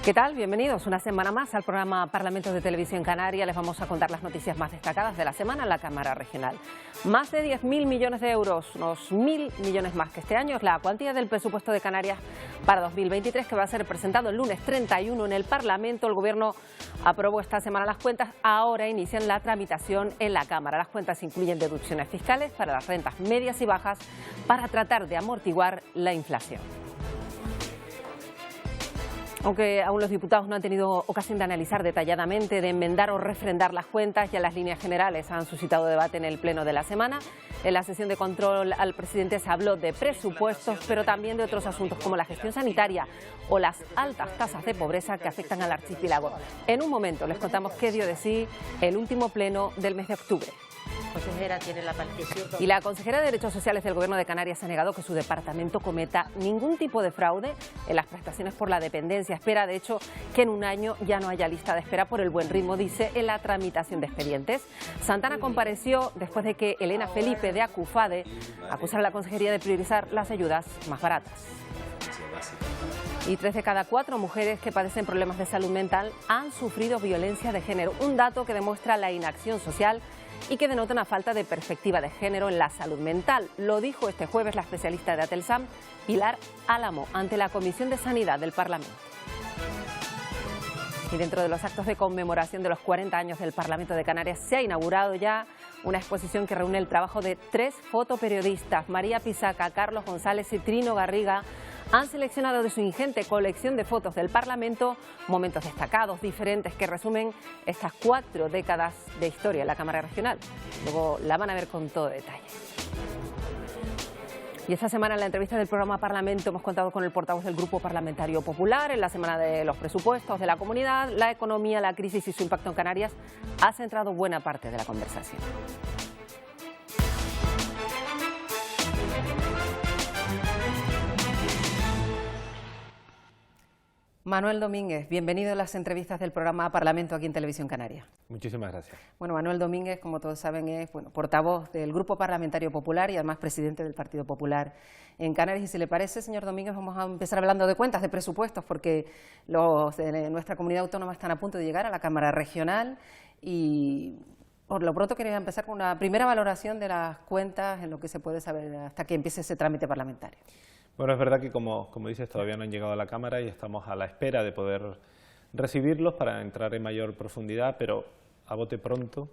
¿Qué tal? Bienvenidos una semana más al programa Parlamento de Televisión Canaria. Les vamos a contar las noticias más destacadas de la semana en la Cámara Regional. Más de 10.000 millones de euros, unos 1.000 millones más que este año, es la cuantía del presupuesto de Canarias para 2023 que va a ser presentado el lunes 31 en el Parlamento. El Gobierno aprobó esta semana las cuentas, ahora inician la tramitación en la Cámara. Las cuentas incluyen deducciones fiscales para las rentas medias y bajas para tratar de amortiguar la inflación. Aunque aún los diputados no han tenido ocasión de analizar detalladamente, de enmendar o refrendar las cuentas, ya las líneas generales han suscitado debate en el pleno de la semana. En la sesión de control al presidente se habló de presupuestos, pero también de otros asuntos como la gestión sanitaria o las altas tasas de pobreza que afectan al archipiélago. En un momento les contamos qué dio de sí el último pleno del mes de octubre. Consejera, tiene la palabra. Y la consejera de Derechos Sociales del Gobierno de Canarias ha negado que su departamento cometa ningún tipo de fraude en las prestaciones por la dependencia. Espera, de hecho, que en un año ya no haya lista de espera por el buen ritmo, dice, en la tramitación de expedientes. Santana compareció después de que Elena Felipe de Acufade acusara a la consejería de priorizar las ayudas más baratas. Y 3 de cada 4 mujeres que padecen problemas de salud mental han sufrido violencia de género, un dato que demuestra la inacción social y que denota una falta de perspectiva de género en la salud mental. Lo dijo este jueves la especialista de Atelsam, Pilar Álamo, ante la Comisión de Sanidad del Parlamento. Y dentro de los actos de conmemoración de los 40 años del Parlamento de Canarias se ha inaugurado ya una exposición que reúne el trabajo de 3 fotoperiodistas. María Pisaca, Carlos González y Trino Garriga han seleccionado de su ingente colección de fotos del Parlamento momentos destacados, diferentes, que resumen estas 4 décadas de historia en la Cámara Regional. Luego la van a ver con todo detalle. Y esta semana en la entrevista del programa Parlamento hemos contado con el portavoz del Grupo Parlamentario Popular. En la semana de los presupuestos de la comunidad, la economía, la crisis y su impacto en Canarias ha centrado buena parte de la conversación. Manuel Domínguez, bienvenido a las entrevistas del programa Parlamento aquí en Televisión Canaria. Muchísimas gracias. Bueno, Manuel Domínguez, como todos saben, es portavoz del Grupo Parlamentario Popular y además presidente del Partido Popular en Canarias. Y si le parece, señor Domínguez, vamos a empezar hablando de cuentas, de presupuestos, porque los de nuestra comunidad autónoma están a punto de llegar a la Cámara Regional y por lo pronto quería empezar con una primera valoración de las cuentas en lo que se puede saber hasta que empiece ese trámite parlamentario. Bueno, es verdad que, como dices, todavía no han llegado a la Cámara y estamos a la espera de poder recibirlos para entrar en mayor profundidad, pero a bote pronto,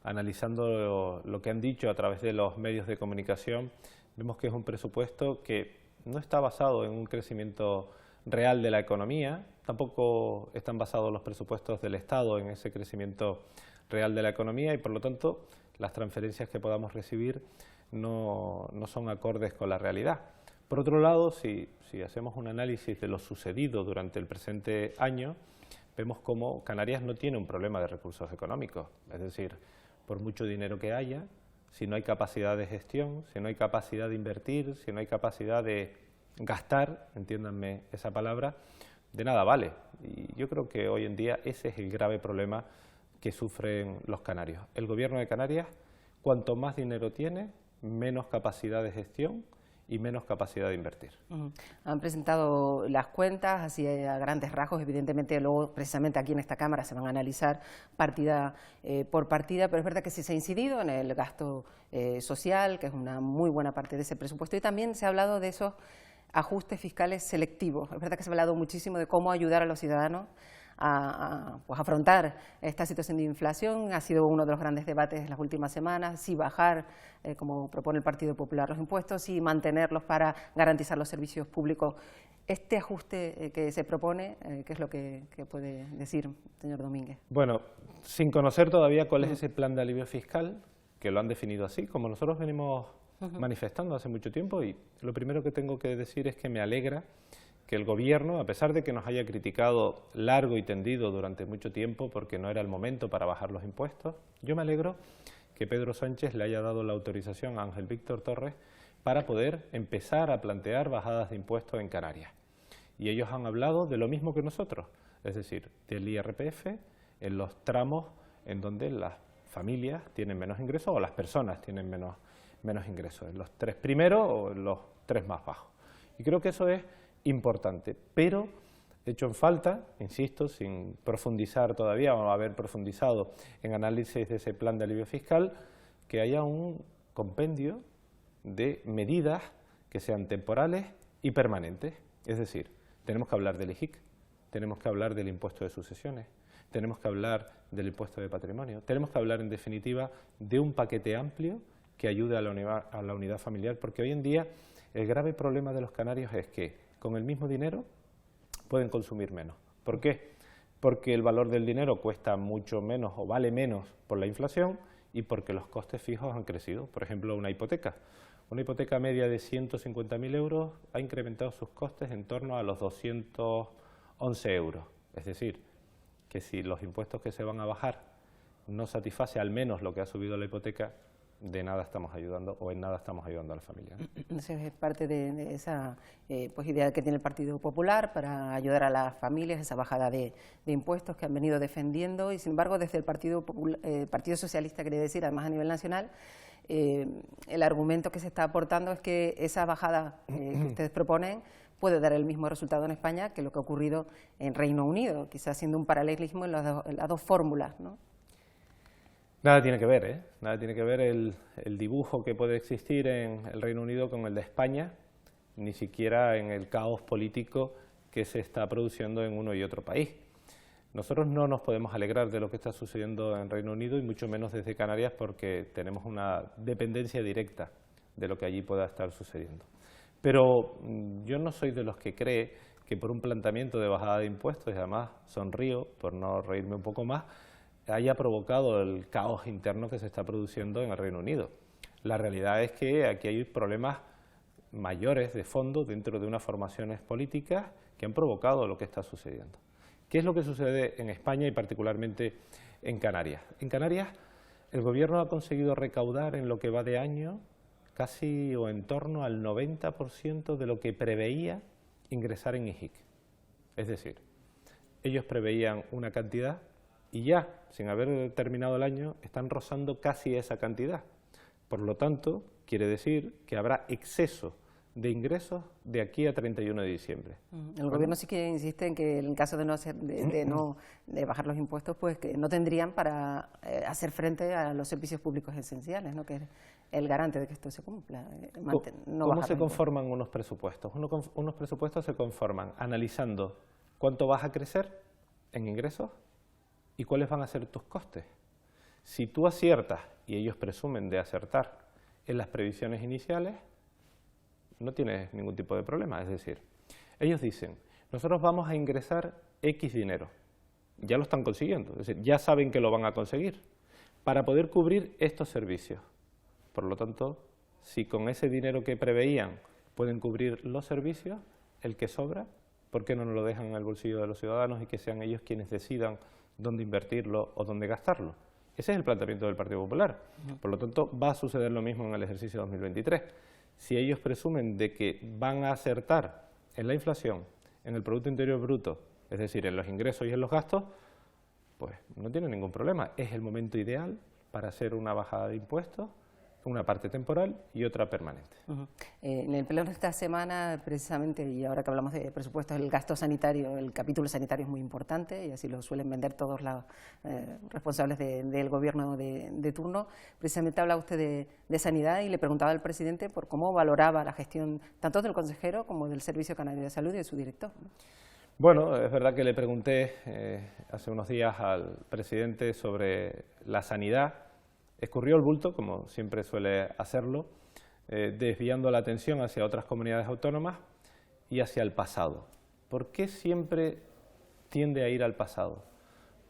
analizando lo que han dicho a través de los medios de comunicación, vemos que es un presupuesto que no está basado en un crecimiento real de la economía, tampoco están basados los presupuestos del Estado en ese crecimiento real de la economía y, por lo tanto, las transferencias que podamos recibir no son acordes con la realidad. Por otro lado, si hacemos un análisis de lo sucedido durante el presente año, vemos cómo Canarias no tiene un problema de recursos económicos. Es decir, por mucho dinero que haya, si no hay capacidad de gestión, si no hay capacidad de invertir, si no hay capacidad de gastar, entiéndanme esa palabra, de nada vale. Y yo creo que hoy en día ese es el grave problema que sufren los canarios. El Gobierno de Canarias, cuanto más dinero tiene, menos capacidad de gestión y menos capacidad de invertir. Han presentado las cuentas así a grandes rasgos, evidentemente luego precisamente aquí en esta Cámara se van a analizar partida por partida, pero es verdad que sí se ha incidido en el gasto social, que es una muy buena parte de ese presupuesto, y también se ha hablado de esos ajustes fiscales selectivos. Es verdad que se ha hablado muchísimo de cómo ayudar a los ciudadanos a afrontar esta situación de inflación. Ha sido uno de los grandes debates de las últimas semanas, si bajar, como propone el Partido Popular, los impuestos, y mantenerlos para garantizar los servicios públicos. Este ajuste que se propone, ¿qué es lo que puede decir, señor Domínguez? Bueno, sin conocer todavía cuál es ese plan de alivio fiscal, que lo han definido así, como nosotros venimos manifestando hace mucho tiempo, y lo primero que tengo que decir es que me alegra que el Gobierno, a pesar de que nos haya criticado largo y tendido durante mucho tiempo porque no era el momento para bajar los impuestos, yo me alegro que Pedro Sánchez le haya dado la autorización a Ángel Víctor Torres para poder empezar a plantear bajadas de impuestos en Canarias. Y ellos han hablado de lo mismo que nosotros, es decir, del IRPF en los tramos en donde las familias tienen menos ingresos o las personas tienen menos ingresos, en los 3 primeros o en los 3 más bajos. Y creo que eso es importante, pero De hecho, en falta, insisto, sin profundizar todavía o haber profundizado en análisis de ese plan de alivio fiscal, que haya un compendio de medidas que sean temporales y permanentes. Es decir, tenemos que hablar del IJIC, tenemos que hablar del impuesto de sucesiones, tenemos que hablar del impuesto de patrimonio, tenemos que hablar, en definitiva, de un paquete amplio que ayude a la unidad familiar, porque hoy en día el grave problema de los canarios es que con el mismo dinero pueden consumir menos. ¿Por qué? Porque el valor del dinero cuesta mucho menos o vale menos por la inflación y porque los costes fijos han crecido. Por ejemplo, una hipoteca. Una hipoteca media de 150.000 euros ha incrementado sus costes en torno a los 211 euros. Es decir, que si los impuestos que se van a bajar no satisface al menos lo que ha subido la hipoteca, de nada estamos ayudando o en nada estamos ayudando a la familia. Eso es parte de esa pues idea que tiene el Partido Popular para ayudar a las familias, esa bajada de impuestos que han venido defendiendo, y sin embargo desde el Partido Socialista, quería decir, además a nivel nacional, el argumento que se está aportando es que esa bajada que ustedes proponen puede dar el mismo resultado en España que lo que ha ocurrido en Reino Unido, quizás haciendo un paralelismo en las dos fórmulas, ¿no? Nada tiene que ver, ¿eh? Nada tiene que ver el dibujo que puede existir en el Reino Unido con el de España, ni siquiera en el caos político que se está produciendo en uno y otro país. Nosotros no nos podemos alegrar de lo que está sucediendo en Reino Unido y mucho menos desde Canarias, porque tenemos una dependencia directa de lo que allí pueda estar sucediendo. Pero yo no soy de los que cree que por un planteamiento de bajada de impuestos, y además sonrío por no reírme un poco más, haya provocado el caos interno que se está produciendo en el Reino Unido. La realidad es que aquí hay problemas mayores de fondo dentro de unas formaciones políticas que han provocado lo que está sucediendo. ¿Qué es lo que sucede en España y particularmente en Canarias? En Canarias el Gobierno ha conseguido recaudar en lo que va de año casi o en torno al 90% de lo que preveía ingresar en IJIC. Es decir, ellos preveían una cantidad y ya, sin haber terminado el año, están rozando casi esa cantidad. Por lo tanto, quiere decir que habrá exceso de ingresos de aquí a 31 de diciembre. El Gobierno sí que insiste en que en caso de no bajar los impuestos, pues que no tendrían para hacer frente a los servicios públicos esenciales, ¿no? Que es el garante de que esto se cumpla. ¿Cómo se conforman unos presupuestos? Unos presupuestos se conforman analizando cuánto vas a crecer en ingresos y cuáles van a ser tus costes. Si tú aciertas, y ellos presumen de acertar en las previsiones iniciales, no tienes ningún tipo de problema. Es decir, ellos dicen, nosotros vamos a ingresar X dinero, ya lo están consiguiendo, es decir, ya saben que lo van a conseguir, para poder cubrir estos servicios. Por lo tanto, si con ese dinero que preveían pueden cubrir los servicios, el que sobra, ¿por qué no nos lo dejan en el bolsillo de los ciudadanos y que sean ellos quienes decidan dónde invertirlo o dónde gastarlo? Ese es el planteamiento del Partido Popular. Por lo tanto, va a suceder lo mismo en el ejercicio 2023. Si ellos presumen de que van a acertar en la inflación, en el Producto Interior Bruto, es decir, en los ingresos y en los gastos, pues no tienen ningún problema. Es el momento ideal para hacer una bajada de impuestos, una parte temporal y otra permanente. En el pleno de esta semana, precisamente, y ahora que hablamos de presupuestos, el gasto sanitario, el capítulo sanitario es muy importante, y así lo suelen vender todos los responsables del gobierno de turno. Precisamente hablaba usted de sanidad y le preguntaba al presidente por cómo valoraba la gestión tanto del consejero como del Servicio Canario de Salud y de su director, ¿no? Bueno, es verdad que le pregunté hace unos días al presidente sobre la sanidad. Escurrió el bulto, como siempre suele hacerlo, desviando la atención hacia otras comunidades autónomas y hacia el pasado. ¿Por qué siempre tiende a ir al pasado?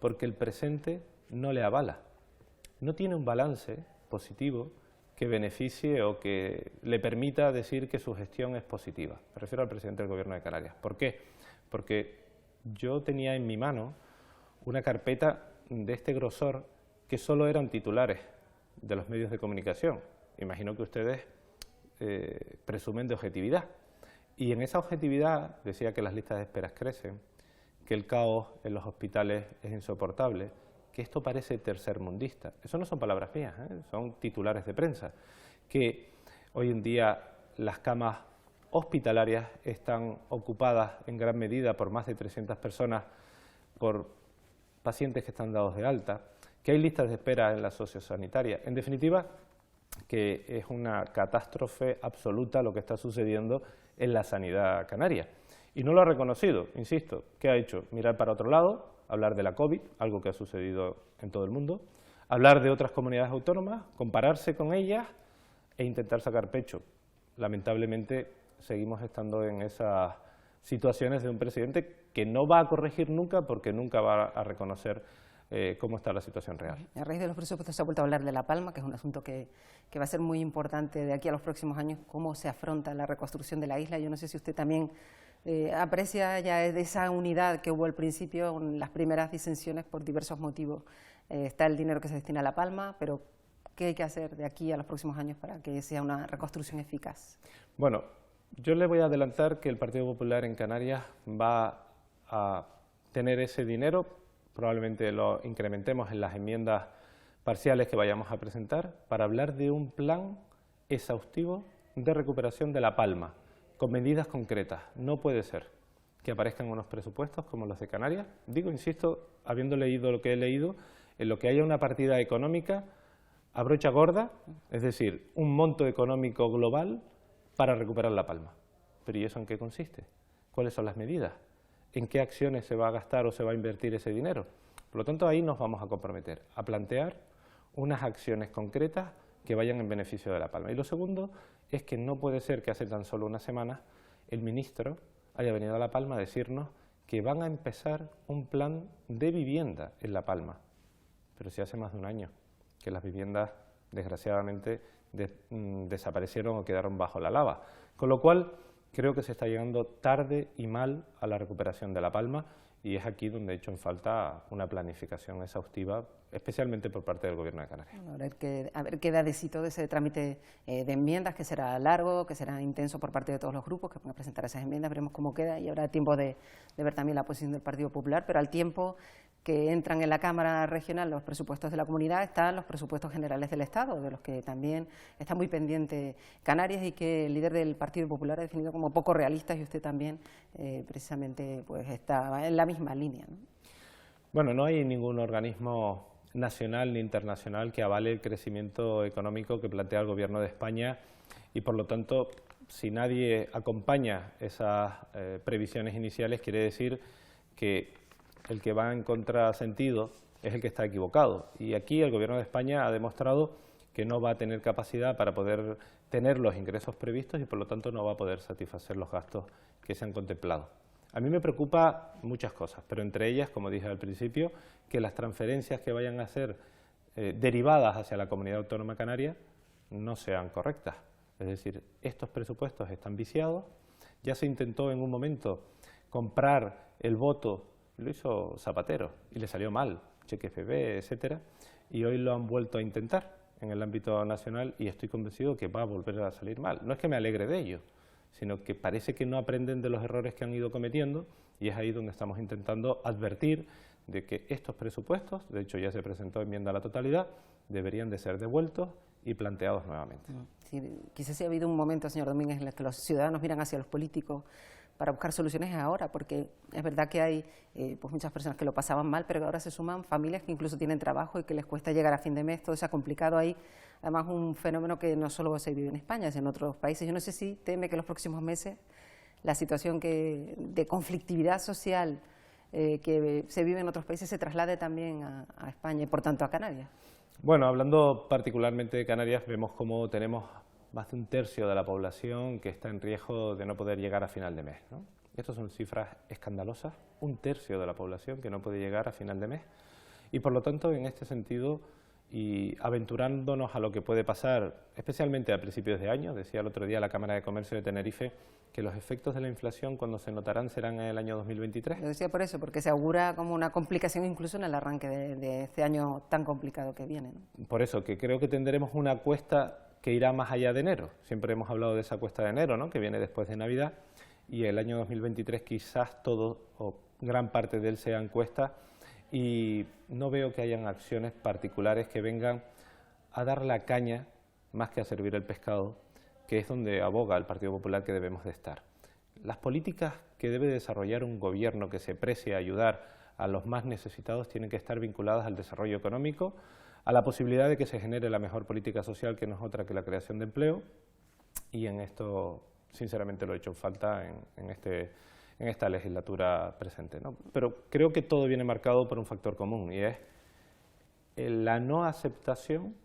Porque el presente no le avala. No tiene un balance positivo que beneficie o que le permita decir que su gestión es positiva. Me refiero al presidente del Gobierno de Canarias. ¿Por qué? Porque yo tenía en mi mano una carpeta de este grosor que solo eran titulares de los medios de comunicación. Imagino que ustedes presumen de objetividad. Y en esa objetividad decía que las listas de esperas crecen, que el caos en los hospitales es insoportable, que esto parece tercermundista. Eso no son palabras mías, son titulares de prensa. Que hoy en día las camas hospitalarias están ocupadas en gran medida por más de 300 personas, por pacientes que están dados de alta, que hay listas de espera en la sociosanitaria. En definitiva, que es una catástrofe absoluta lo que está sucediendo en la sanidad canaria. Y no lo ha reconocido, insisto. ¿Qué ha hecho? Mirar para otro lado, hablar de la COVID, algo que ha sucedido en todo el mundo, hablar de otras comunidades autónomas, compararse con ellas e intentar sacar pecho. Lamentablemente seguimos estando en esas situaciones de un presidente que no va a corregir nunca porque nunca va a reconocer cómo está la situación real. A raíz de los presupuestos se ha vuelto a hablar de La Palma, que es un asunto que va a ser muy importante de aquí a los próximos años, cómo se afronta la reconstrucción de la isla. Yo no sé si usted también aprecia ya de esa unidad que hubo al principio, en las primeras disensiones por diversos motivos. Está el dinero que se destina a La Palma, pero ¿qué hay que hacer de aquí a los próximos años para que sea una reconstrucción eficaz? Bueno, yo le voy a adelantar que el Partido Popular en Canarias va a tener ese dinero, probablemente lo incrementemos en las enmiendas parciales que vayamos a presentar, para hablar de un plan exhaustivo de recuperación de La Palma, con medidas concretas. No puede ser que aparezcan unos presupuestos como los de Canarias. Digo, insisto, habiendo leído lo que he leído, en lo que haya una partida económica a brocha gorda, es decir, un monto económico global para recuperar La Palma. ¿Pero y eso en qué consiste? ¿Cuáles son las medidas? ¿En qué acciones se va a gastar o se va a invertir ese dinero? Por lo tanto, ahí nos vamos a comprometer a plantear unas acciones concretas que vayan en beneficio de La Palma. Y lo segundo es que no puede ser que hace tan solo unas semanas el ministro haya venido a La Palma a decirnos que van a empezar un plan de vivienda en La Palma. Pero si hace más de un año que las viviendas, desgraciadamente, desaparecieron o quedaron bajo la lava. Con lo cual, creo que se está llegando tarde y mal a la recuperación de La Palma, y es aquí donde he hecho en falta una planificación exhaustiva, especialmente por parte del Gobierno de Canarias. Bueno, a ver qué da de sí todo ese trámite de enmiendas, que será largo, que será intenso por parte de todos los grupos que van a presentar esas enmiendas, veremos cómo queda y habrá tiempo de ver también la posición del Partido Popular, pero al tiempo que entran en la Cámara Regional los presupuestos de la comunidad, están los presupuestos generales del Estado, de los que también está muy pendiente Canarias y que el líder del Partido Popular ha definido como poco realistas, y usted también precisamente pues está en la misma línea, ¿no? Bueno, no hay ningún organismo nacional ni internacional que avale el crecimiento económico que plantea el Gobierno de España y, por lo tanto, si nadie acompaña esas previsiones iniciales, quiere decir que el que va en contrasentido es el que está equivocado. Y aquí el Gobierno de España ha demostrado que no va a tener capacidad para poder tener los ingresos previstos y, por lo tanto, no va a poder satisfacer los gastos que se han contemplado. A mí me preocupa muchas cosas, pero entre ellas, como dije al principio, que las transferencias que vayan a ser derivadas hacia la Comunidad Autónoma Canaria no sean correctas. Es decir, estos presupuestos están viciados. Ya se intentó en un momento comprar el voto, lo hizo Zapatero y le salió mal, cheque FB, etcétera, y hoy lo han vuelto a intentar en el ámbito nacional y estoy convencido que va a volver a salir mal. No es que me alegre de ello, sino que parece que no aprenden de los errores que han ido cometiendo, y es ahí donde estamos intentando advertir de que estos presupuestos, de hecho ya se presentó enmienda a la totalidad, deberían de ser devueltos y planteados nuevamente. Sí, quizás sí ha habido un momento, señor Domínguez, en el que los ciudadanos miran hacia los políticos para buscar soluciones ahora, porque es verdad que hay pues muchas personas que lo pasaban mal, pero ahora se suman familias que incluso tienen trabajo y que les cuesta llegar a fin de mes, todo se ha complicado ahí. Además, un fenómeno que no solo se vive en España, sino en otros países. Yo no sé si teme que en los próximos meses la situación de conflictividad social que se vive en otros países se traslade también a España y, por tanto, a Canarias. Bueno, hablando particularmente de Canarias, vemos cómo tenemos más de un tercio de la población que está en riesgo de no poder llegar a final de mes, ¿no? Estas son cifras escandalosas, un tercio de la población que no puede llegar a final de mes. Y por lo tanto, en este sentido, y aventurándonos a lo que puede pasar, especialmente a principios de año, decía el otro día la Cámara de Comercio de Tenerife, que los efectos de la inflación cuando se notarán serán en el año 2023. Lo decía por eso, porque se augura como una complicación incluso en el arranque de este año tan complicado que viene, ¿no? Por eso, que creo que tendremos una cuesta que irá más allá de enero. Siempre hemos hablado de esa cuesta de enero, ¿no?, que viene después de Navidad, y el año 2023 quizás todo o gran parte de él sea encuesta, y no veo que hayan acciones particulares que vengan a dar la caña, más que a servir el pescado, que es donde aboga el Partido Popular que debemos de estar. Las políticas que debe desarrollar un gobierno que se precie a ayudar a los más necesitados tienen que estar vinculadas al desarrollo económico, a la posibilidad de que se genere la mejor política social, que no es otra que la creación de empleo, y en esto sinceramente lo he hecho falta en esta legislatura presente, ¿no? Pero creo que todo viene marcado por un factor común, y es la no aceptación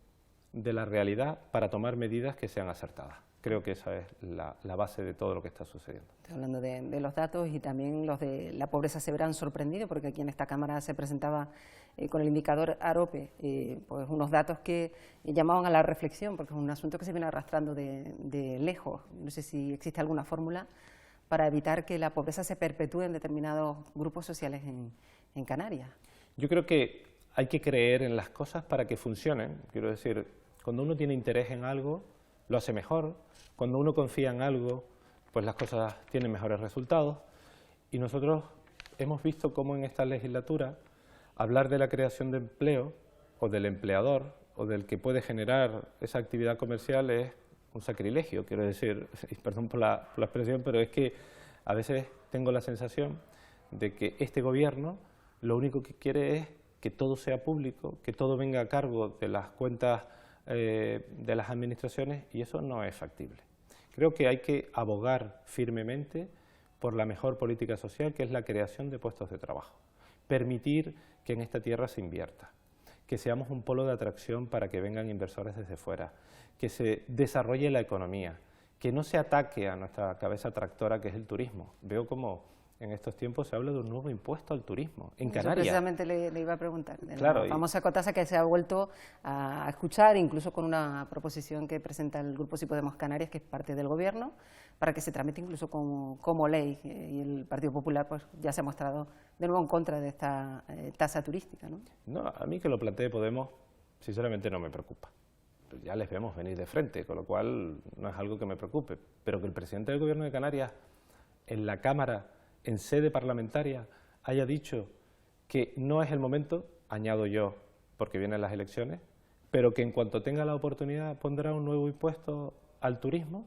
de la realidad para tomar medidas que sean acertadas. Creo que esa es la base de todo lo que está sucediendo. Estoy hablando de los datos, y también los de la pobreza se verán sorprendidos, porque aquí en esta Cámara se presentaba con el indicador AROPE pues unos datos que llamaban a la reflexión, porque es un asunto que se viene arrastrando de lejos. No sé si existe alguna fórmula para evitar que la pobreza se perpetúe en determinados grupos sociales en Canarias. Yo creo que hay que creer en las cosas para que funcionen. Quiero decir, cuando uno tiene interés en algo, lo hace mejor. Cuando uno confía en algo, pues las cosas tienen mejores resultados. Y nosotros hemos visto cómo en esta legislatura hablar de la creación de empleo, o del empleador, o del que puede generar esa actividad comercial es un sacrilegio. Quiero decir, perdón por la expresión, pero es que a veces tengo la sensación de que este gobierno lo único que quiere es que todo sea público, que todo venga a cargo de las cuentas de las administraciones, y eso no es factible. Creo que hay que abogar firmemente por la mejor política social, que es la creación de puestos de trabajo. Permitir que en esta tierra se invierta, que seamos un polo de atracción para que vengan inversores desde fuera, que se desarrolle la economía, que no se ataque a nuestra cabeza tractora, que es el turismo. Veo como en estos tiempos se habla de un nuevo impuesto al turismo en Canarias. Yo precisamente le iba a preguntar, de claro, la famosa ecotasa que se ha vuelto a escuchar, incluso con una proposición que presenta el Grupo Sí Podemos Canarias, que es parte del Gobierno, para que se tramite incluso como ley, y el Partido Popular pues ya se ha mostrado de nuevo en contra de esta tasa turística, ¿no? No, a mí que lo plantee Podemos, sinceramente no me preocupa. Ya les vemos venir de frente, con lo cual no es algo que me preocupe, pero que el presidente del Gobierno de Canarias en la Cámara, en sede parlamentaria, haya dicho que no es el momento, añado yo, porque vienen las elecciones, pero que en cuanto tenga la oportunidad pondrá un nuevo impuesto al turismo,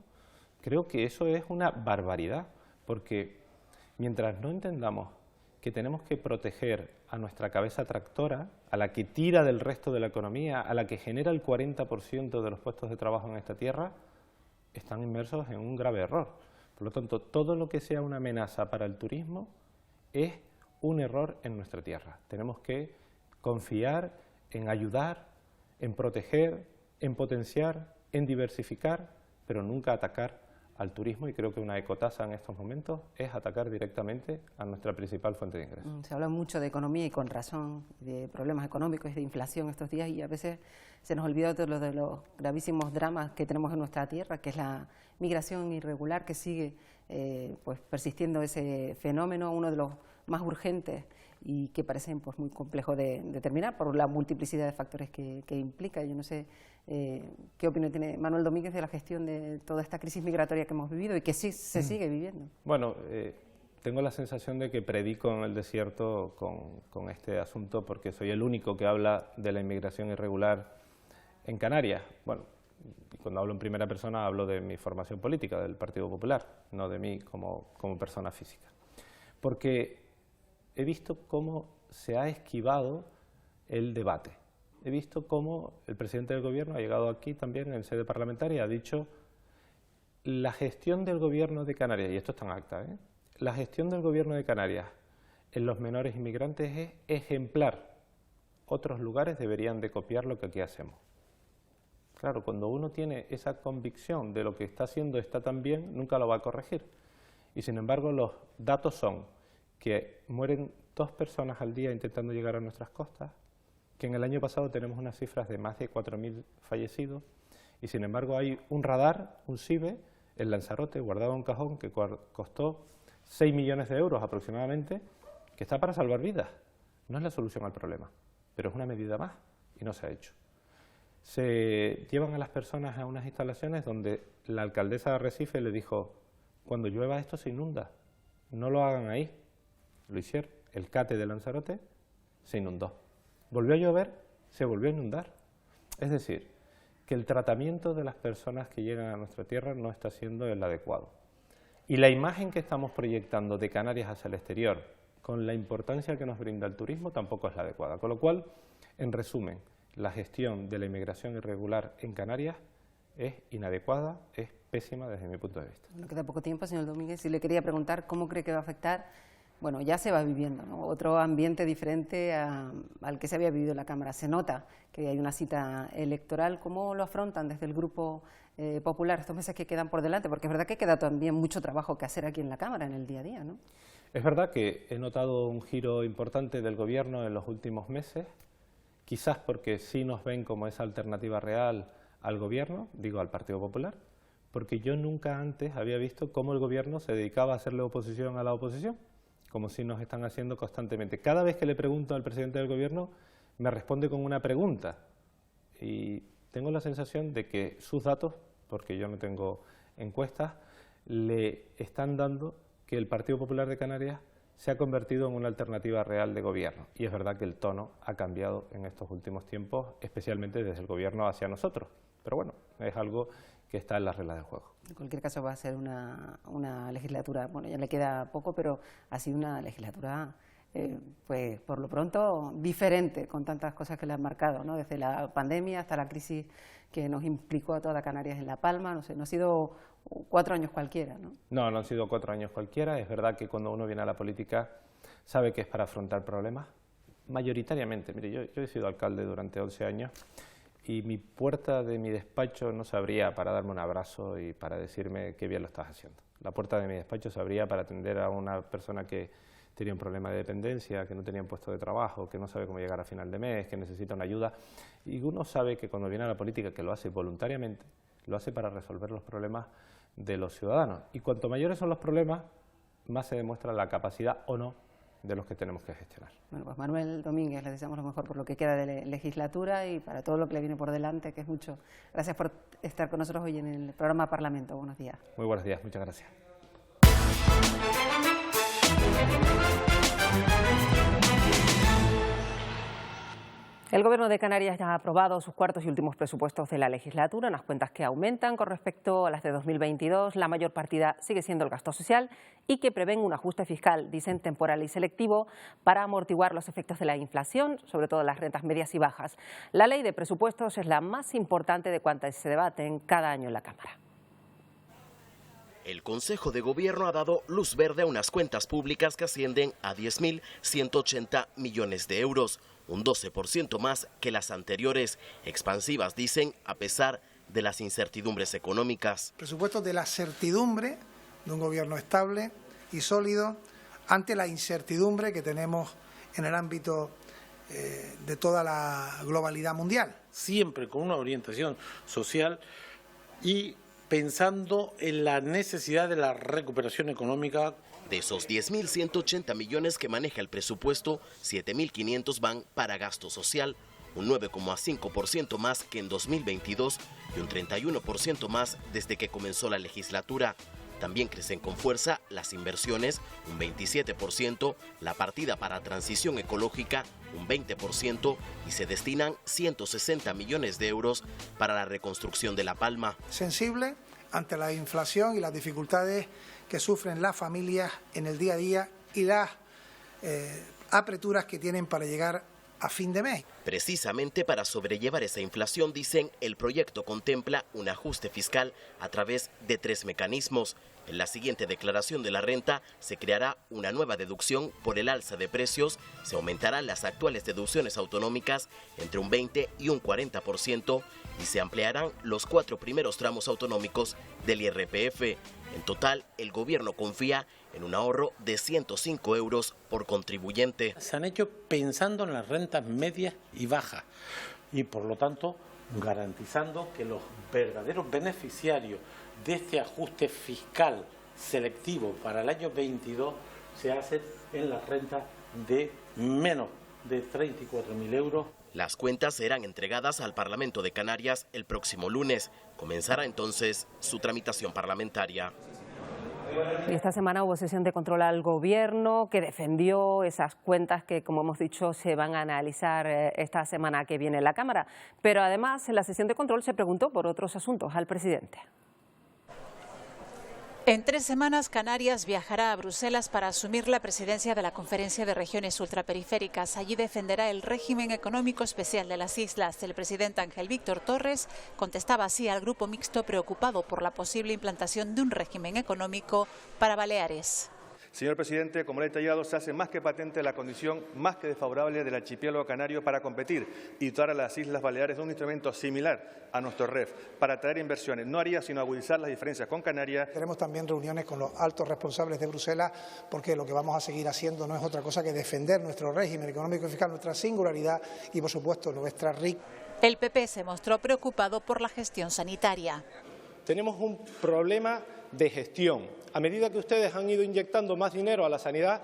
creo que eso es una barbaridad, porque mientras no entendamos que tenemos que proteger a nuestra cabeza tractora, a la que tira del resto de la economía, a la que genera el 40% de los puestos de trabajo en esta tierra, están inmersos en un grave error. Por lo tanto, todo lo que sea una amenaza para el turismo es un error en nuestra tierra. Tenemos que confiar en ayudar, en proteger, en potenciar, en diversificar, pero nunca atacar al turismo, y creo que una ecotasa en estos momentos es atacar directamente a nuestra principal fuente de ingresos. Se habla mucho de economía, y con razón, de problemas económicos y de inflación estos días, y a veces se nos olvida de los gravísimos dramas que tenemos en nuestra tierra, que es la migración irregular, que sigue pues persistiendo ese fenómeno, uno de los más urgentes y que parecen pues muy complejo de determinar por la multiplicidad de factores que implica. Yo no sé qué opinión tiene Manuel Domínguez de la gestión de toda esta crisis migratoria que hemos vivido y que sí se sigue viviendo. Bueno, tengo la sensación de que predico en el desierto con este asunto, porque soy el único que habla de la inmigración irregular en Canarias. Bueno, cuando hablo en primera persona hablo de mi formación política, del Partido Popular, no de mí como persona física. Porque he visto cómo se ha esquivado el debate. He visto cómo el presidente del Gobierno ha llegado aquí también en sede parlamentaria y ha dicho: la gestión del Gobierno de Canarias, y esto está en acta, la gestión del Gobierno de Canarias en los menores inmigrantes es ejemplar. Otros lugares deberían de copiar lo que aquí hacemos. Claro, cuando uno tiene esa convicción de lo que está haciendo está tan bien, nunca lo va a corregir. Y sin embargo, los datos son que mueren 2 personas al día intentando llegar a nuestras costas, que en el año pasado tenemos unas cifras de más de 4.000 fallecidos, y sin embargo hay un radar, un CIBE, en Lanzarote, guardado en un cajón, que costó 6 millones de euros aproximadamente, que está para salvar vidas. No es la solución al problema, pero es una medida más, y no se ha hecho. Se llevan a las personas a unas instalaciones donde la alcaldesa de Arrecife le dijo: cuando llueva esto se inunda, no lo hagan ahí. Lo hicieron. El CATE de Lanzarote se inundó. Volvió a llover, se volvió a inundar. Es decir, que el tratamiento de las personas que llegan a nuestra tierra no está siendo el adecuado. Y la imagen que estamos proyectando de Canarias hacia el exterior, con la importancia que nos brinda el turismo, tampoco es la adecuada. Con lo cual, en resumen, la gestión de la inmigración irregular en Canarias es inadecuada, es pésima desde mi punto de vista. Bueno, queda poco tiempo, señor Domínguez, y le quería preguntar cómo cree que va a afectar, bueno, ya se va viviendo, ¿no?, otro ambiente diferente al que se había vivido en la Cámara. Se nota que hay una cita electoral. ¿Cómo lo afrontan desde el Grupo Popular estos meses que quedan por delante? Porque es verdad que queda también mucho trabajo que hacer aquí en la Cámara, en el día a día, ¿no? Es verdad que he notado un giro importante del Gobierno en los últimos meses, quizás porque sí nos ven como esa alternativa real al Gobierno, digo al Partido Popular, porque yo nunca antes había visto cómo el Gobierno se dedicaba a hacerle oposición a la oposición, como si nos están haciendo constantemente. Cada vez que le pregunto al presidente del Gobierno, me responde con una pregunta, y tengo la sensación de que sus datos, porque yo no tengo encuestas, le están dando que el Partido Popular de Canarias se ha convertido en una alternativa real de gobierno. Y es verdad que el tono ha cambiado en estos últimos tiempos, especialmente desde el Gobierno hacia nosotros. Pero bueno, es algo que está en las reglas del juego. En cualquier caso va a ser una legislatura, bueno, ya le queda poco, pero ha sido una legislatura, pues por lo pronto, diferente, con tantas cosas que le han marcado, ¿no? Desde la pandemia hasta la crisis que nos implicó a toda Canarias en La Palma. No sé, no ha sido 4 años cualquiera, ¿no? No, no han sido 4 años cualquiera. Es verdad que cuando uno viene a la política sabe que es para afrontar problemas, mayoritariamente. Mire, yo he sido alcalde durante 11 años y mi puerta de mi despacho no se abría para darme un abrazo y para decirme qué bien lo estás haciendo. La puerta de mi despacho se abría para atender a una persona que tenía un problema de dependencia, que no tenía un puesto de trabajo, que no sabe cómo llegar a final de mes, que necesita una ayuda. Y uno sabe que cuando viene a la política, que lo hace voluntariamente, lo hace para resolver los problemas de los ciudadanos. Y cuanto mayores son los problemas, más se demuestra la capacidad o no de los que tenemos que gestionar. Bueno, pues Manuel Domínguez, le deseamos lo mejor por lo que queda de legislatura y para todo lo que le viene por delante, que es mucho. Gracias por estar con nosotros hoy en el programa Parlamento. Buenos días. Muy buenos días, muchas gracias. El Gobierno de Canarias ya ha aprobado sus cuartos y últimos presupuestos de la legislatura, unas cuentas que aumentan con respecto a las de 2022. La mayor partida sigue siendo el gasto social y que prevén un ajuste fiscal, dicen, temporal y selectivo para amortiguar los efectos de la inflación, sobre todo las rentas medias y bajas. La ley de presupuestos es la más importante de cuantas se debaten cada año en la Cámara. El Consejo de Gobierno ha dado luz verde a unas cuentas públicas que ascienden a 10.180 millones de euros, un 12% más que las anteriores, expansivas, dicen, a pesar de las incertidumbres económicas. Presupuestos de la certidumbre de un gobierno estable y sólido ante la incertidumbre que tenemos en el ámbito de toda la globalidad mundial. Siempre con una orientación social y pensando en la necesidad de la recuperación económica. De esos 10.180 millones que maneja el presupuesto, 7.500 van para gasto social, un 9,5% más que en 2022 y un 31% más desde que comenzó la legislatura. También crecen con fuerza las inversiones, un 27%, la partida para transición ecológica, un 20%, y se destinan 160 millones de euros para la reconstrucción de La Palma. Sensible ante la inflación y las dificultades que sufren las familias en el día a día y las apreturas que tienen para llegar a fin de mes. Precisamente para sobrellevar esa inflación, dicen, el proyecto contempla un ajuste fiscal a través de 3 mecanismos. En la siguiente declaración de la renta se creará una nueva deducción por el alza de precios, se aumentarán las actuales deducciones autonómicas entre un 20 y un 40% y se ampliarán los 4 primeros tramos autonómicos del IRPF. En total, el gobierno confía en un ahorro de 105 euros por contribuyente. Se han hecho pensando en las rentas medias y bajas y, por lo tanto, garantizando que los verdaderos beneficiarios de este ajuste fiscal selectivo para el año 22 se hacen en las rentas de menos de 34.000 euros. Las cuentas serán entregadas al Parlamento de Canarias el próximo lunes. Comenzará entonces su tramitación parlamentaria. Y esta semana hubo sesión de control al Gobierno que defendió esas cuentas que, como hemos dicho, se van a analizar esta semana que viene en la Cámara. Pero además, en la sesión de control se preguntó por otros asuntos al presidente. En 3 semanas, Canarias viajará a Bruselas para asumir la presidencia de la Conferencia de Regiones Ultraperiféricas. Allí defenderá el régimen económico especial de las islas. El presidente Ángel Víctor Torres contestaba así al grupo mixto preocupado por la posible implantación de un régimen económico para Baleares. Señor presidente, como le he detallado, se hace más que patente la condición más que desfavorable del archipiélago canario para competir y dotar a las Islas Baleares de un instrumento similar a nuestro REF para atraer inversiones. No haría sino agudizar las diferencias con Canarias. Tenemos también reuniones con los altos responsables de Bruselas porque lo que vamos a seguir haciendo no es otra cosa que defender nuestro régimen económico y fiscal, nuestra singularidad y, por supuesto, nuestra riqueza. El PP se mostró preocupado por la gestión sanitaria. Tenemos un problema de gestión. A medida que ustedes han ido inyectando más dinero a la sanidad,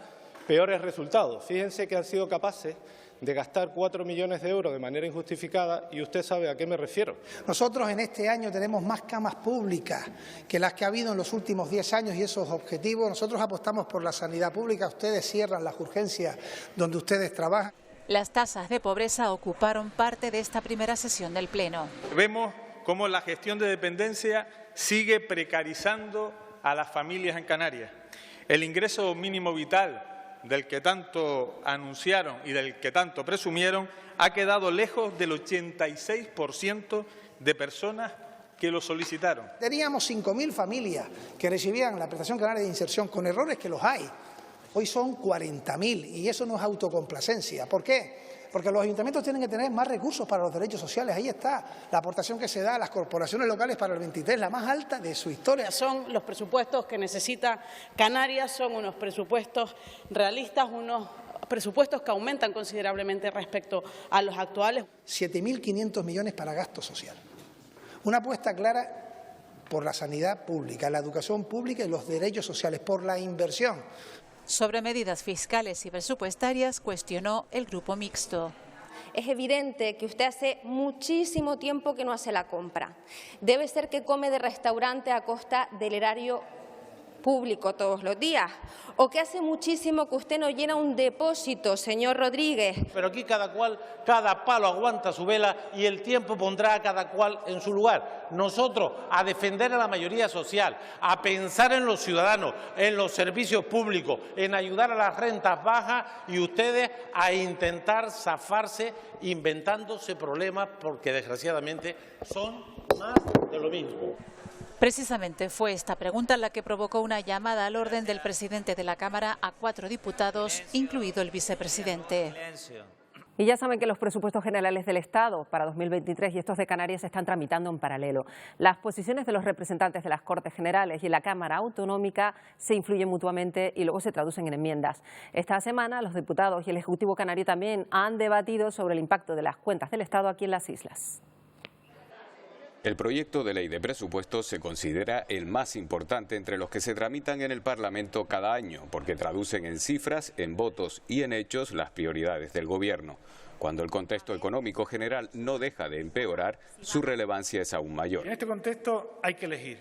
peores resultados. Fíjense que han sido capaces de gastar 4 millones de euros de manera injustificada y usted sabe a qué me refiero. Nosotros en este año tenemos más camas públicas que las que ha habido en los últimos 10 años y esos objetivos. Nosotros apostamos por la sanidad pública, ustedes cierran las urgencias donde ustedes trabajan. Las tasas de pobreza ocuparon parte de esta primera sesión del Pleno. Vemos cómo la gestión de dependencia sigue precarizando a las familias en Canarias. El ingreso mínimo vital del que tanto anunciaron y del que tanto presumieron ha quedado lejos del 86% de personas que lo solicitaron. Teníamos 5.000 familias que recibían la prestación canaria de inserción con errores que los hay. Hoy son 40.000 y eso no es autocomplacencia. ¿Por qué? Porque los ayuntamientos tienen que tener más recursos para los derechos sociales. Ahí está la aportación que se da a las corporaciones locales para el 23, la más alta de su historia. Son los presupuestos que necesita Canarias, son unos presupuestos realistas, unos presupuestos que aumentan considerablemente respecto a los actuales. 7.500 millones para gasto social. Una apuesta clara por la sanidad pública, la educación pública y los derechos sociales, por la inversión. Sobre medidas fiscales y presupuestarias cuestionó el grupo mixto. Es evidente que usted hace muchísimo tiempo que no hace la compra. Debe ser que come de restaurante a costa del erario público todos los días, o que hace muchísimo que usted no llena un depósito, señor Rodríguez. Pero aquí cada palo aguanta su vela y el tiempo pondrá a cada cual en su lugar. Nosotros a defender a la mayoría social, a pensar en los ciudadanos, en los servicios públicos, en ayudar a las rentas bajas y ustedes a intentar zafarse inventándose problemas porque desgraciadamente son más de lo mismo. Precisamente fue esta pregunta la que provocó una llamada al orden del presidente de la Cámara a 4 diputados, incluido el vicepresidente. Y ya saben que los presupuestos generales del Estado para 2023 y estos de Canarias se están tramitando en paralelo. Las posiciones de los representantes de las Cortes Generales y la Cámara Autonómica se influyen mutuamente y luego se traducen en enmiendas. Esta semana los diputados y el Ejecutivo canario también han debatido sobre el impacto de las cuentas del Estado aquí en las islas. El proyecto de ley de presupuestos se considera el más importante entre los que se tramitan en el Parlamento cada año, porque traducen en cifras, en votos y en hechos las prioridades del Gobierno. Cuando el contexto económico general no deja de empeorar, su relevancia es aún mayor. En este contexto hay que elegir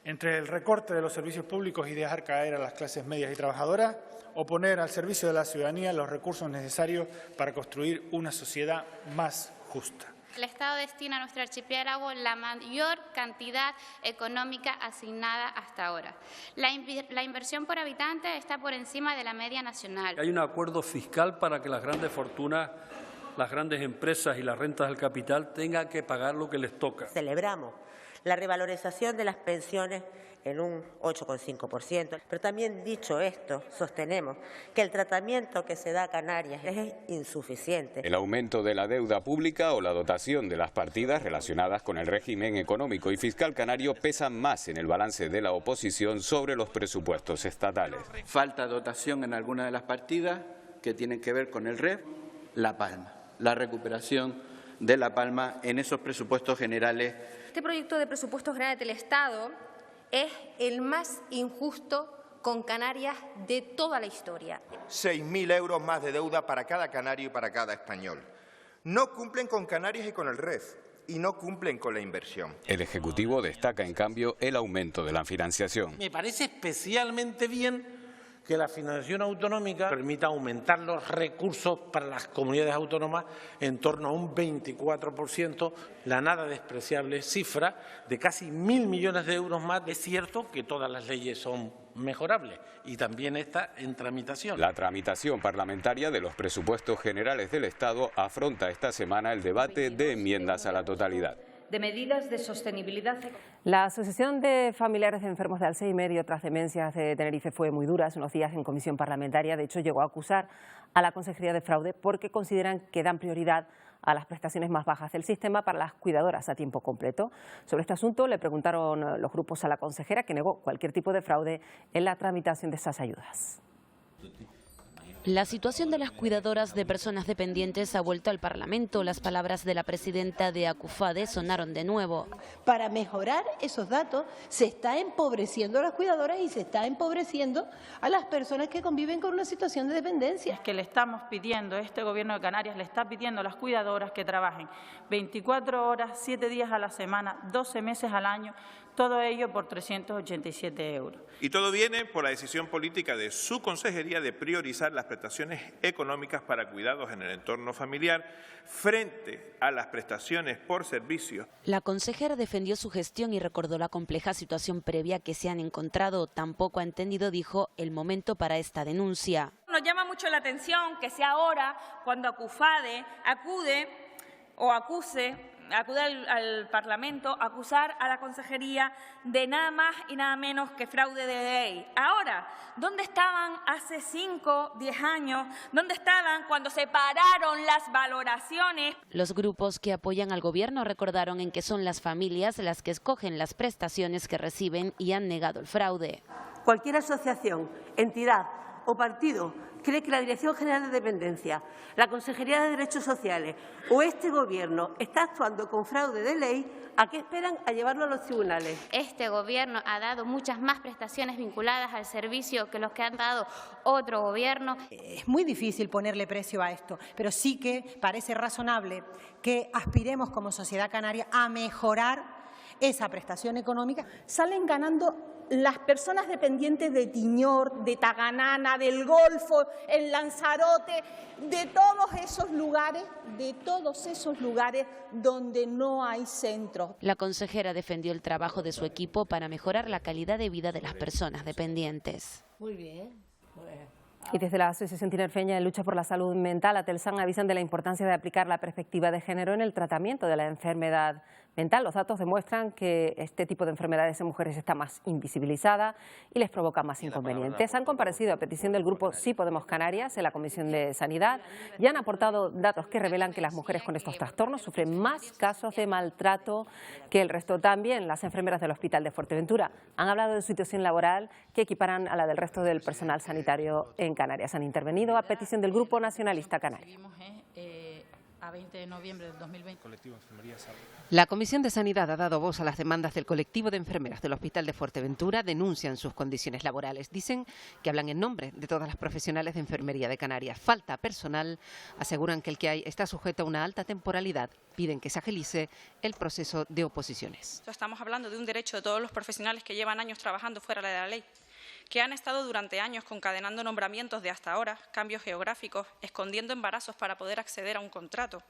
entre el recorte de los servicios públicos y dejar caer a las clases medias y trabajadoras, o poner al servicio de la ciudadanía los recursos necesarios para construir una sociedad más justa. El Estado destina a nuestro archipiélago la mayor cantidad económica asignada hasta ahora. La inversión por habitante está por encima de la media nacional. Hay un acuerdo fiscal para que las grandes fortunas, las grandes empresas y las rentas del capital tengan que pagar lo que les toca. Celebramos la revalorización de las pensiones en un 8,5%. Pero también dicho esto, sostenemos que el tratamiento que se da a Canarias es insuficiente. El aumento de la deuda pública o la dotación de las partidas relacionadas con el régimen económico y fiscal canario pesan más en el balance de la oposición sobre los presupuestos estatales. Falta dotación en algunas de las partidas que tienen que ver con el REF, La Palma, la recuperación de La Palma en esos presupuestos generales. Este proyecto de presupuestos generales del Estado es el más injusto con Canarias de toda la historia. 6.000 euros más de deuda para cada canario y para cada español. No cumplen con Canarias y con el REF. y no cumplen con la inversión. El Ejecutivo destaca, en cambio, el aumento de la financiación. Me parece especialmente bien que la financiación autonómica permita aumentar los recursos para las comunidades autónomas en torno a un 24%, la nada despreciable cifra de casi 1.000 millones de euros más. Es cierto que todas las leyes son mejorables y también está en tramitación. La tramitación parlamentaria de los presupuestos generales del Estado afronta esta semana el debate de enmiendas a la totalidad. De medidas de sostenibilidad. La Asociación de Familiares de Enfermos de Alzheimer y otras demencias de Tenerife fue muy dura hace unos días en comisión parlamentaria. De hecho, llegó a acusar a la Consejería de Fraude porque consideran que dan prioridad a las prestaciones más bajas del sistema para las cuidadoras a tiempo completo. Sobre este asunto le preguntaron los grupos a la consejera, que negó cualquier tipo de fraude en la tramitación de estas ayudas. La situación de las cuidadoras de personas dependientes ha vuelto al Parlamento. Las palabras de la presidenta de ACUFADE sonaron de nuevo. Para mejorar esos datos se está empobreciendo a las cuidadoras y se está empobreciendo a las personas que conviven con una situación de dependencia. Es que le estamos pidiendo, este Gobierno de Canarias le está pidiendo a las cuidadoras que trabajen 24 horas, 7 días a la semana, 12 meses al año, todo ello por 387 euros. Y todo viene por la decisión política de su consejería de priorizar las prestaciones económicas para cuidados en el entorno familiar frente a las prestaciones por servicios. La consejera defendió su gestión y recordó la compleja situación previa que se han encontrado. Tampoco ha entendido, dijo, el momento para esta denuncia. Nos llama mucho la atención que sea ahora cuando ACUFADE acude al Parlamento a acusar a la Consejería de nada más y nada menos que fraude de ley. Ahora, ¿dónde estaban hace 5, 10 años? ¿Dónde estaban cuando se pararon las valoraciones? Los grupos que apoyan al Gobierno recordaron en que son las familias las que escogen las prestaciones que reciben y han negado el fraude. Cualquier asociación, entidad o partido cree que la Dirección General de Dependencia, la Consejería de Derechos Sociales o este Gobierno está actuando con fraude de ley, ¿a qué esperan a llevarlo a los tribunales? Este Gobierno ha dado muchas más prestaciones vinculadas al servicio que los que han dado otro Gobierno. Es muy difícil ponerle precio a esto, pero sí que parece razonable que aspiremos como sociedad canaria a mejorar esa prestación económica. Salen ganando las personas dependientes de Tiñor, de Taganana, del Golfo, el Lanzarote, de todos esos lugares donde no hay centros. La consejera defendió el trabajo de su equipo para mejorar la calidad de vida de las personas dependientes. Muy bien. Y desde la Asociación Tinerfeña de Lucha por la Salud Mental, Atelsan, avisan de la importancia de aplicar la perspectiva de género en el tratamiento de la enfermedad mental. Los datos demuestran que este tipo de enfermedades en mujeres está más invisibilizada y les provoca más inconvenientes. Han comparecido a petición del grupo Sí Podemos Canarias en la Comisión de Sanidad y han aportado datos que revelan que las mujeres con estos trastornos sufren más casos de maltrato que el resto. También las enfermeras del Hospital de Fuerteventura han hablado de su situación laboral que equiparan a la del resto del personal sanitario en Canarias. Han intervenido a petición del Grupo Nacionalista Canario. A 20 de noviembre del 2020. La Comisión de Sanidad ha dado voz a las demandas del colectivo de enfermeras del Hospital de Fuerteventura. Denuncian sus condiciones laborales. Dicen que hablan en nombre de todas las profesionales de enfermería de Canarias. Falta personal. Aseguran que el que hay está sujeto a una alta temporalidad. Piden que se agilice el proceso de oposiciones. Estamos hablando de un derecho de todos los profesionales que llevan años trabajando fuera de la ley, que han estado durante años concadenando nombramientos de hasta ahora, cambios geográficos, escondiendo embarazos para poder acceder a un contrato,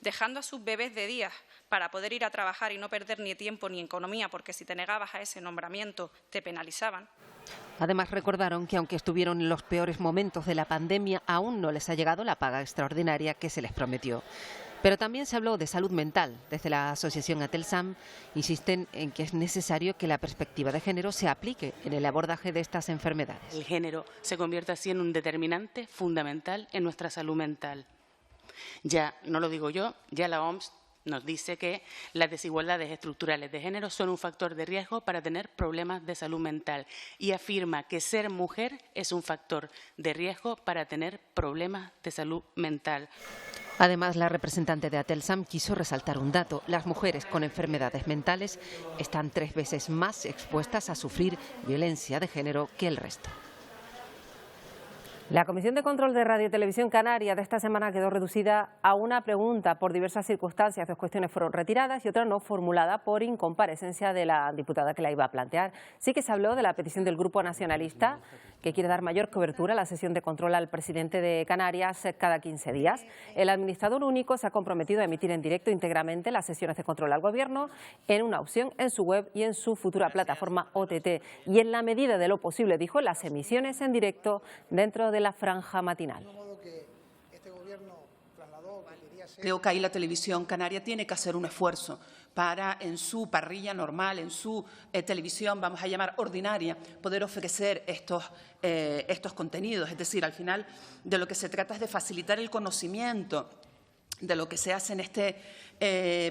dejando a sus bebés de días para poder ir a trabajar y no perder ni tiempo ni economía, porque si te negabas a ese nombramiento te penalizaban. Además, recordaron que aunque estuvieron en los peores momentos de la pandemia, aún no les ha llegado la paga extraordinaria que se les prometió. Pero también se habló de salud mental. Desde la asociación Atelsan insisten en que es necesario que la perspectiva de género se aplique en el abordaje de estas enfermedades. El género se convierte así en un determinante fundamental en nuestra salud mental. Ya, no lo digo yo, ya la OMS nos dice que las desigualdades estructurales de género son un factor de riesgo para tener problemas de salud mental y afirma que ser mujer es un factor de riesgo para tener problemas de salud mental. Además, la representante de Atelsan quiso resaltar un dato. Las mujeres con enfermedades mentales están 3 veces más expuestas a sufrir violencia de género que el resto. La Comisión de Control de Radio y Televisión Canaria de esta semana quedó reducida a una pregunta por diversas circunstancias. 2 cuestiones fueron retiradas y otra no formulada por incomparecencia de la diputada que la iba a plantear. Sí que se habló de la petición del Grupo Nacionalista, que quiere dar mayor cobertura a la sesión de control al presidente de Canarias cada 15 días. El administrador único se ha comprometido a emitir en directo íntegramente las sesiones de control al Gobierno en una opción en su web y en su futura plataforma OTT. Y en la medida de lo posible, dijo, las emisiones en directo dentro de la franja matinal. Creo que ahí la televisión canaria tiene que hacer un esfuerzo para, en su parrilla normal, en su televisión, vamos a llamar ordinaria, poder ofrecer estos contenidos. Es decir, al final de lo que se trata es de facilitar el conocimiento de lo que se hace en este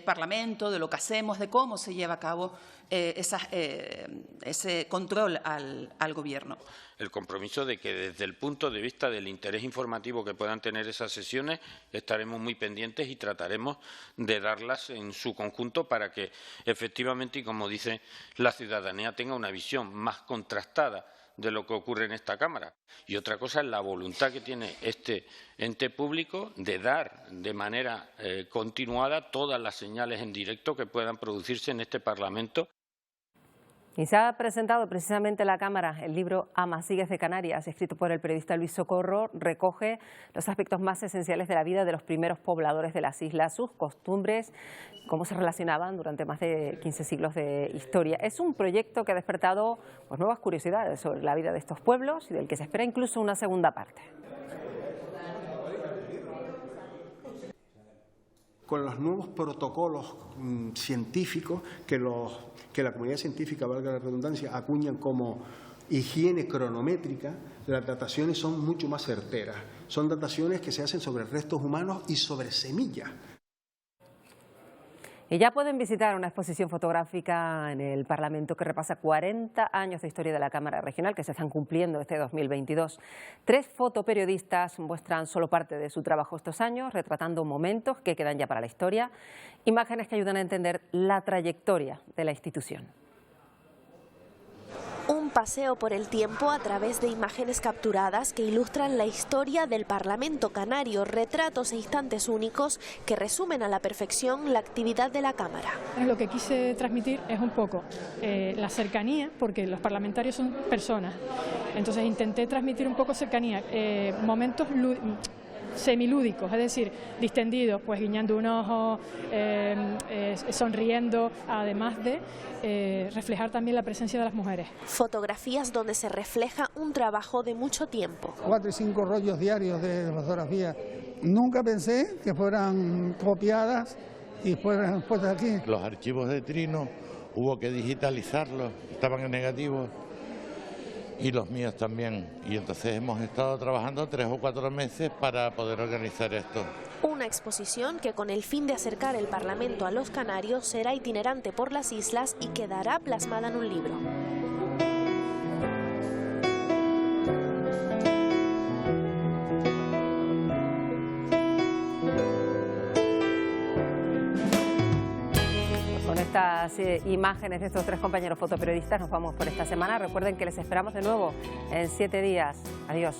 Parlamento, de lo que hacemos, de cómo se lleva a cabo ese control al Gobierno. El compromiso de que desde el punto de vista del interés informativo que puedan tener esas sesiones estaremos muy pendientes y trataremos de darlas en su conjunto para que efectivamente, y como dice la ciudadanía, tenga una visión más contrastada de lo que ocurre en esta Cámara. Y otra cosa es la voluntad que tiene este ente público de dar de manera continuada todas las señales en directo que puedan producirse en este Parlamento. Y se ha presentado precisamente en la Cámara el libro Amasigues de Canarias, escrito por el periodista Luis Socorro. Recoge los aspectos más esenciales de la vida de los primeros pobladores de las islas, sus costumbres, cómo se relacionaban durante más de 15 siglos de historia. Es un proyecto que ha despertado nuevas curiosidades sobre la vida de estos pueblos y del que se espera incluso una segunda parte. Con los nuevos protocolos científicos que la comunidad científica, valga la redundancia, acuñan como higiene cronométrica, las dataciones son mucho más certeras. Son dataciones que se hacen sobre restos humanos y sobre semillas. Y ya pueden visitar una exposición fotográfica en el Parlamento que repasa 40 años de historia de la Cámara Regional que se están cumpliendo este 2022. 3 fotoperiodistas muestran solo parte de su trabajo estos años, retratando momentos que quedan ya para la historia, imágenes que ayudan a entender la trayectoria de la institución. Un paseo por el tiempo a través de imágenes capturadas que ilustran la historia del Parlamento canario, retratos e instantes únicos que resumen a la perfección la actividad de la Cámara. Lo que quise transmitir es un poco la cercanía, porque los parlamentarios son personas, entonces intenté transmitir un poco cercanía, momentos semilúdicos, es decir, distendidos, pues guiñando un ojo, sonriendo, además de reflejar también la presencia de las mujeres. Fotografías donde se refleja un trabajo de mucho tiempo. 4 y 5 rollos diarios de fotografías. Nunca pensé que fueran copiadas y fueran puestas aquí. Los archivos de Trino hubo que digitalizarlos, estaban en negativo. Y los míos también. Y entonces hemos estado trabajando 3 o 4 meses para poder organizar esto. Una exposición que con el fin de acercar el Parlamento a los canarios será itinerante por las islas y quedará plasmada en un libro. Con estas imágenes de estos 3 compañeros fotoperiodistas nos vamos por esta semana. Recuerden que les esperamos de nuevo en 7 días. Adiós.